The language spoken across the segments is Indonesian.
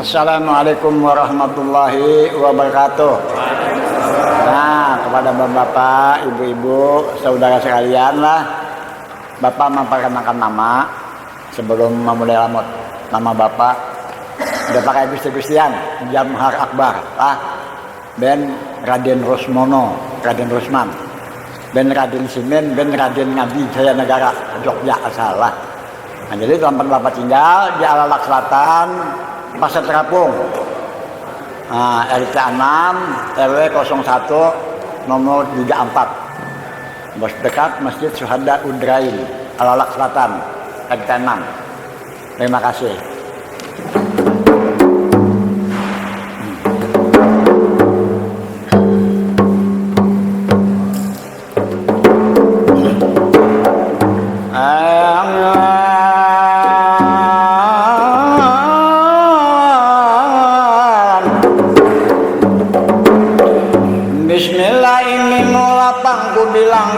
Assalamualaikum warahmatullahi wabarakatuh. Nah, kepada bapak-bapak, ibu-ibu, saudara sekalian lah, bapak memperkenalkan nama sebelum memulai lamut. Nama bapak udah pakai gusti-gustian, Jamhar Akbar, Ben Raden Rosmono, Raden Rosman, Ben Raden Simen, Ben Raden Ngabdi Jaya Negara, Jogja asal lah. Nah, jadi tempat bapak tinggal di Alalak Selatan, Pasar Terapung, RT 6 RW 01 nomor 34, bos dekat Masjid Syuhada Udrail, Alalak Selatan, RT 6. Terima kasih.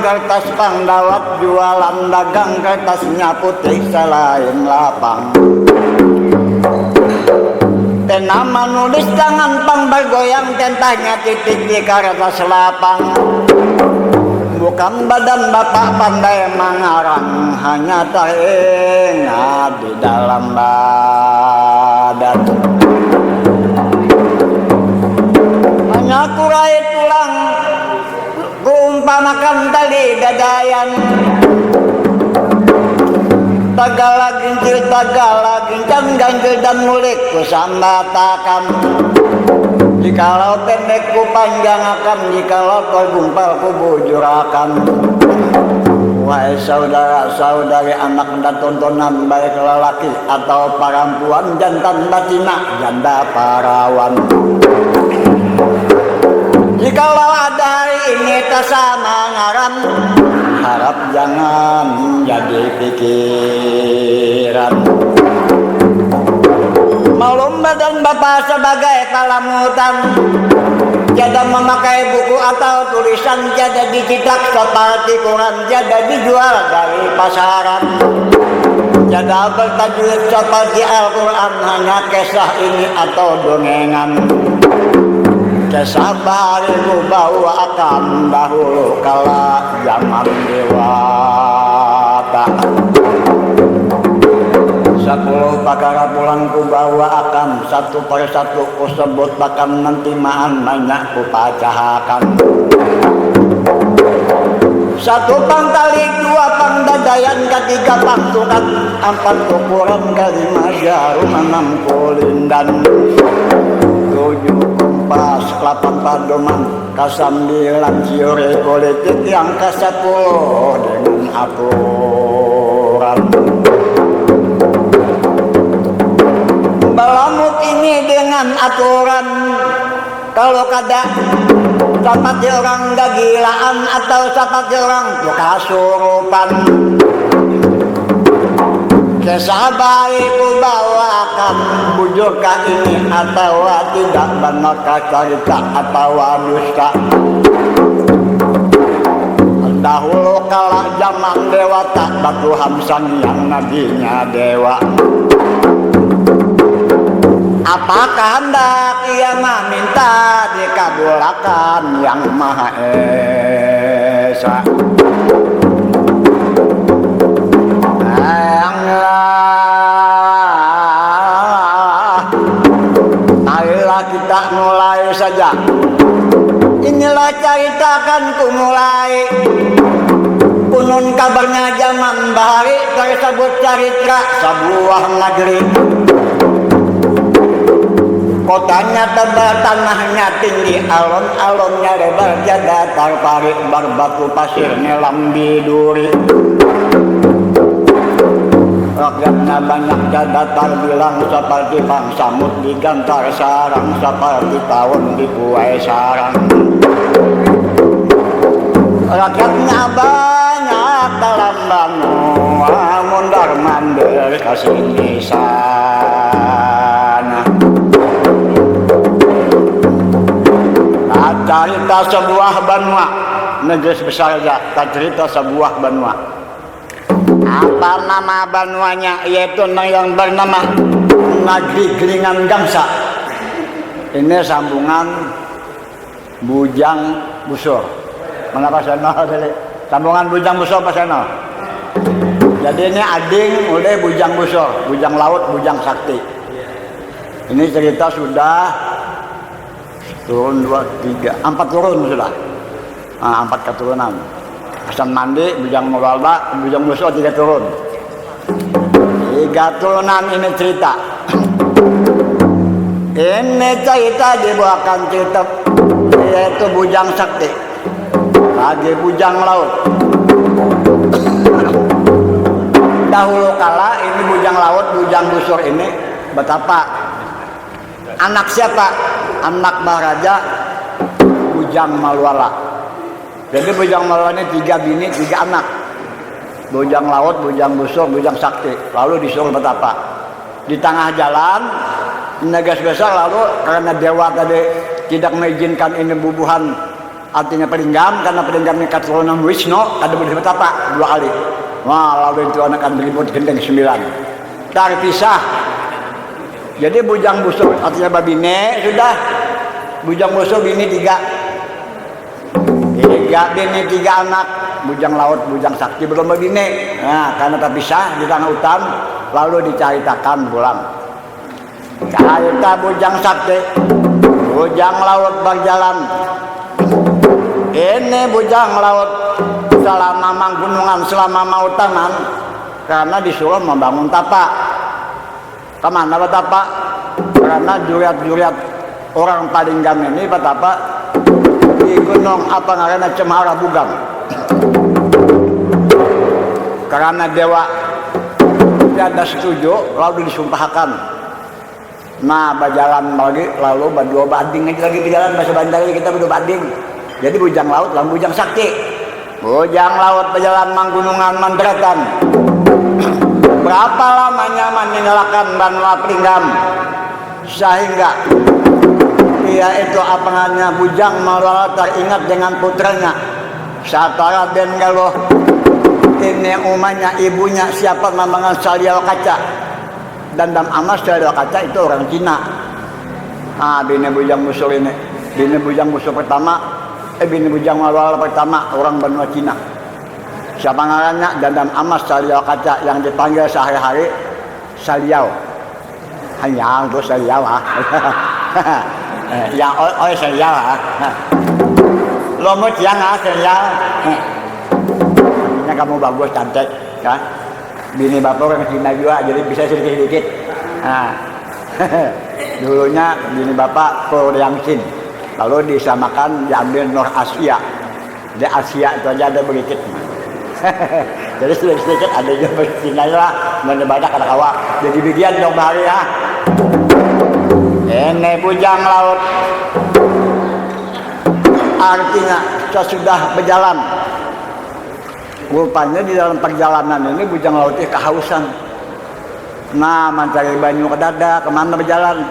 Kertas pangdawat jualan dagang kertasnya putih selain lapang. Ten nama nulis jangan pang bergoyang tentahnya titik di kertas lapang. Bukan badan bapak pandai mengarang, hanya teringat di dalam badan. Hanya kurai tulang umpamakan tali dadayan, tagala gincil ganjil dan mulik ku sambatakan. Jikalau pendek ku panjangakan, jikalau kau gumpal ku bujurakan. Wahai saudara-saudari, anak dan tontonan, baik lelaki atau perempuan, jantan batina, janda parawan. Jikalau ada hari ini tasama ngaran, harap jangan jadi pikiran. Malum badan bapak sebagai palamutan, jada memakai buku atau tulisan, jada dicetak seperti Quran, jada dijual dari pasaran. Jada bertajwid seperti Al-Quran, hanya kisah ini atau dongengan. Kisah bariku bawa akan dahulu kala zaman dewata. 10 perkara pulang ku bawa akan, satu persatu ku sebut bahkan nanti maan banyak ku pacahakan. 1 pangtali, 2 pangdadayan, 3 pangtukat, 4 ukuran, 5 jarum, 6 kulindan, 7 pas 8 padoman, ke-9 teori politik, yang ke-10 dengan aturan. Balamut ini dengan aturan, kalau kada seperti orang gagilaan atau seperti orang kasurupan. Kisah baikku bawakan, bujurkah ini atau tidak, benarkah cerita atau dusta. Dahulu kala zaman dewata, batu hamsan yang nabinya dewa. Apakah hendak ia meminta, dikabulkan yang Maha Esa. Marilah kita mulai saja. Inilah cerita akan ku mulai. Kunun kabarnya zaman bahari, tersebut cerita sebuah negeri. Kotanya tebal, tanahnya tinggi, alon-alonnya lebar, jada terparik, berbatu pasir nelam biduri. Rakyatnya banyak, jada terbilang seperti bang samut digantar sarang, seperti tahun dibuai sarang. Rakyatnya banyak dalam benua, mundar-mandir kesini sana. Cerita sebuah benua, negeri besar saja, cerita sebuah benua. Apa nama benuanya? Yaitu yang bernama Negeri Gelingan Gangsa. Ini sambungan Bujang Busur. Mana Pak Seno? Sambungan Bujang Busur Pak Seno. Jadi ini ading oleh Bujang Busur, Bujang Laut, Bujang Sakti. Ini cerita sudah turun 2, 3, 4 turun sudah. 4 keturunan. Hasan Mandi, Bujang Mawalba, Bujang Busur 3 turun. 3 turunan ini cerita. Ini cerita dibawakan cerita yaitu Bujang Sakti lagi Bujang Laut. Dahulu kala ini Bujang Laut, Bujang Busur ini betapa anak siapa? Anak Maharaja Bujang Malwala. Jadi Bujang Malwala ini 3 bini, 3 anak. Bujang Laut, Bujang Busur, Bujang Sakti. Lalu disuruh betapa. Di tengah jalan negas-gesa lalu karena dewa tadi tidak mengizinkan ini bubuhan artinya pelinggam karena pelinggam ini keturunan Wisnu ada boleh betapa 2 kali. Wah lalu itu anak kan beribut gendeng 9 terpisah. Jadi Bujang Busur artinya babine sudah Bujang Busur bini 3 bini 3 anak. Bujang Laut, Bujang Sakti belum babine. Nah karena terpisah di tengah hutan lalu diceritakan pulang. Cerita Bujang Sakti, Bujang Laut berjalan. Ini Bujang Laut selama manggunungan, selama mau taman, karena disuruh membangun tapak. Kemana tapak? Karena juriat-juriat orang Palinggam ini betapa di gunung apa namanya Cemara Bugam. Karena dewa tidak setuju, lalu disumpahkan. Nah, berjalan lagi, lalu berdua banding lagi berjalan, bahasa bandar kita berdua banding. Jadi Bujang Laut lalu Bujang Sakti. Bujang Laut berjalan manggunungan mandratan. Berapa lamanya meninggalkan Banua Pringgam sehingga ia itu apa namanya Bujang Malwala teringat dengan putranya. Satara Ben Galuh ini umanya ibunya siapa namanya Salial Kaca. Dandam Amas Salial Kaca itu orang Cina. Bini Bujang Busur ini, bini Bujang Busur pertama, bini Bujang Malwala pertama orang benua Cina. Siapa namanya Dandam Amas Salial Kaca yang dipanggil sehari-hari Salial. Hanya itu Salial yang Salial Lomot yang Salial. Ini kamu bagus cantik kan? Bini bapak orang Cina juga jadi bisa sedikit-sedikit. Dulunya bini bapak Koreangsin, lalu disamakan diambil Nur Asia. Di Asia itu aja ada begitu. Jadi sedikit-sedikit ada juga Cina lah, banyak ada kawa. Jadi bagian dong bahari ya. Ini Bujang Laut. Artinya sesudah berjalan. Rupanya di dalam perjalanan ini Bujang Lautnya kehausan. Nah, mencari banyu ke dada, kemana berjalan?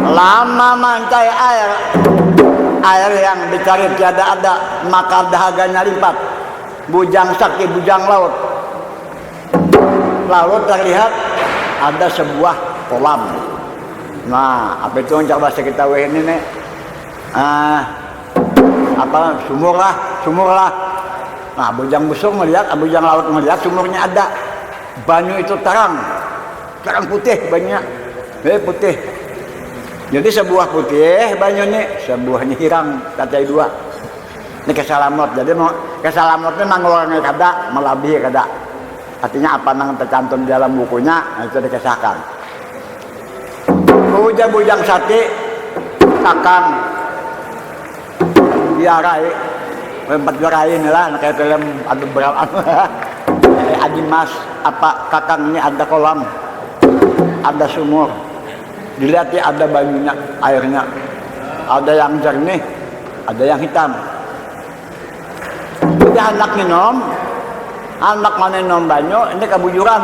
Lama mencari air yang dicari tiada ada, maka dahaganya lipat. Bujang Sakti, Bujang Laut. Lalu terlihat ada sebuah kolam. Nah, apa itu yang bahasa kita ini nih? Sumur lah. Nah, Bujang Busur melihat, Bujang Laut melihat sumurnya ada. Banyu itu terang putih banyak, putih. Jadi sebuah putih banyu ini, sebuahnya hirang, katai 2. Ini kesalamot. Jadi kesalamotnya mangorangnya kada, melebihi kada. Artinya apa yang tercantum di dalam bukunya, itu dikisahkan. Bujang Sakti, kakang diarai 4 gerai inilah kayak film ada berapa Adi Mas apa kakang ini ada kolam, ada sumur, dilihat ya ada banyunya, airnya ada yang jernih, ada yang hitam. Jadi anak mana minum banyu ini kebujuran.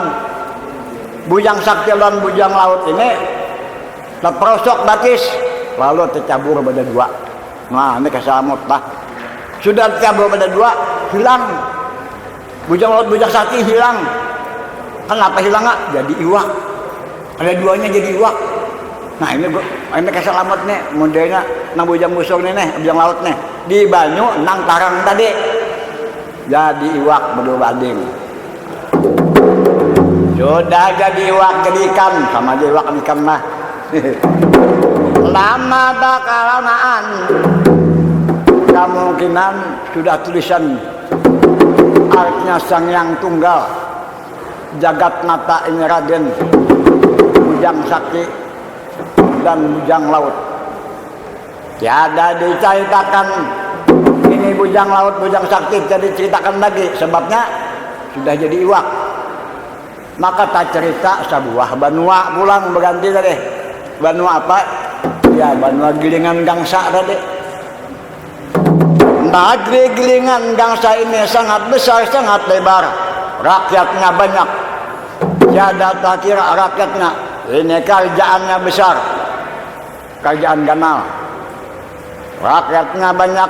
Bujang Sakti dan Bujang Laut ini terperosok batis lalu tercabur pada 2. Nah ini kesamut lah. Sudah tercabur pada 2, hilang. Bujang Laut, Bujang Sakti hilang. Kenapa hilang? Jadi iwak. Ada duanya jadi iwak. Nah ini keselamat nih, modelnya nang bujang busung nih, bujang laut nih. Di banyu nang tarang tadi. Jadi iwak berdua banding. Sudah jadi iwak jadi ikan, sama aja iwak ikan mah. Lama bakalanaan. Kemungkinan sudah tulisan artinya sang yang tunggal. Jagat mata ini Raden, bujang sakti dan bujang laut. Tiada diceritakan ini bujang laut, bujang sakti jadi ceritakan lagi, sebabnya sudah jadi iwak. Maka tak cerita sebuah banua pulang berganti tadi. Banua apa? Ya banua Gilingan Gangsa tadi. Negeri Gilingan Gangsa ini sangat besar, sangat lebar. Rakyatnya banyak. Tiada tak kira rakyatnya. Ini kerjaannya besar. Kerjaan ganal. Rakyatnya banyak.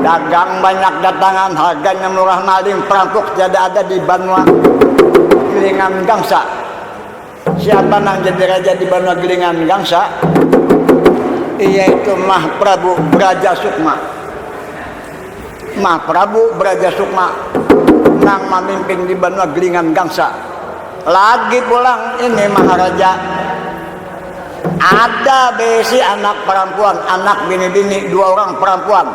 Dagang banyak datangan. Harganya murah maling. Perampok tiada ada di Banua Gilingan Gangsa. Siapa yang jadi raja di Banua Gilingan Gangsa? Yaitu Mah Prabu Braja Sukma. Mah Prabu Braja Sukma nang memimpin di Banua Gilingan Gangsa. Lagi pulang ini Maharaja. Ada besi anak perempuan, anak bini-bini, 2 orang perempuan.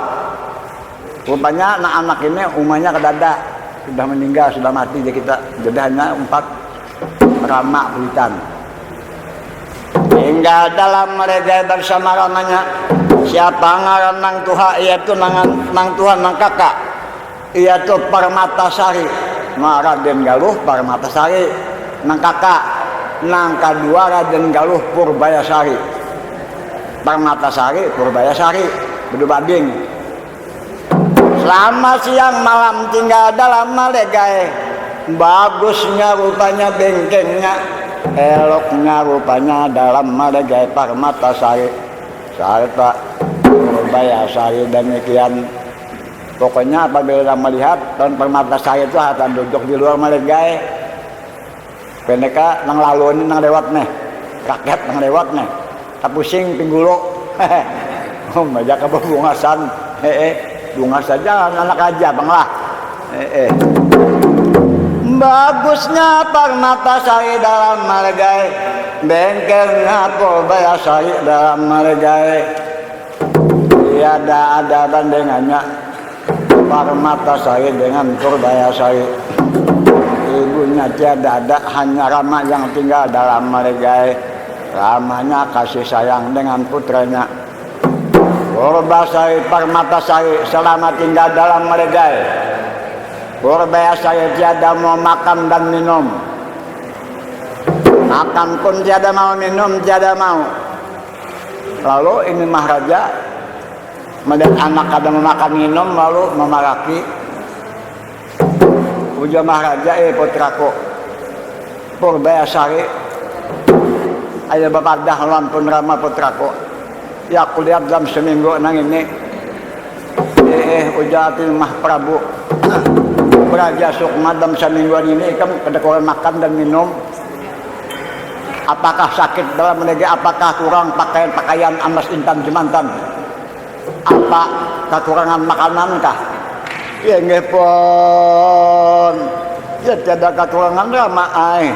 Rupanya anak ini umahnya kedada, sudah meninggal, sudah mati. Jadi hanya 4 Rama Pulitan. Hingga dalam mereka bersama ramanya. Siapa ngaran nang tuha, yaitu nang tuhan nang kakak, yaitu Parmatasari. Raden Galuh Parmatasari nang kakak, nang kedua Raden Galuh Purbayasari. Parmatasari Purbayasari berdua banding. Selama siang malam tinggal dalam malegai. Bagusnya rupanya bengkengnya, eloknya rupanya dalam malegai Parmatasari serta Purbayasari. Demikian pokoknya apabila melihat dan Parmatasari itu akan duduk di luar malegai. Pendeka nang lalu ini nang lewat nih, rakyat nang lewat nih, pusing pinggulo. Oh, banyak apa bungasan, bunga saja anak aja banglah. Bagusnya Parmatasari dalam malegai, bengkelnya Purbayasari dalam malegai. Tiada ada bandingannya Parmatasari dengan Purbayasari. Ibunya tiada ada, hanya Rama yang tinggal dalam malegai. Ramanya kasih sayang dengan putranya. Purbayasari Parmatasari selama tinggal dalam malegai. Purbayasari tiada mau makan dan minum. Makan pun tiada mau, minum tiada mau. Lalu ini Maharaja melihat anak ada memakan minum, lalu memaraki. Ujar Maharaja, putraku Purbayasari, ayo bapak dahlan pun Rama putraku. Ya aku lihat dalam seminggu nang ini. Ujar Mah Prabu Braja Sukma dalam seminggu ini kamu kedekuan makan dan minum. Apakah sakit dalam menegak? Apakah kurang pakaian amas intan jemantan? Apa kekurangan makanan kah? Ya nggih pun. Ya tiada kekurangan Rama ai.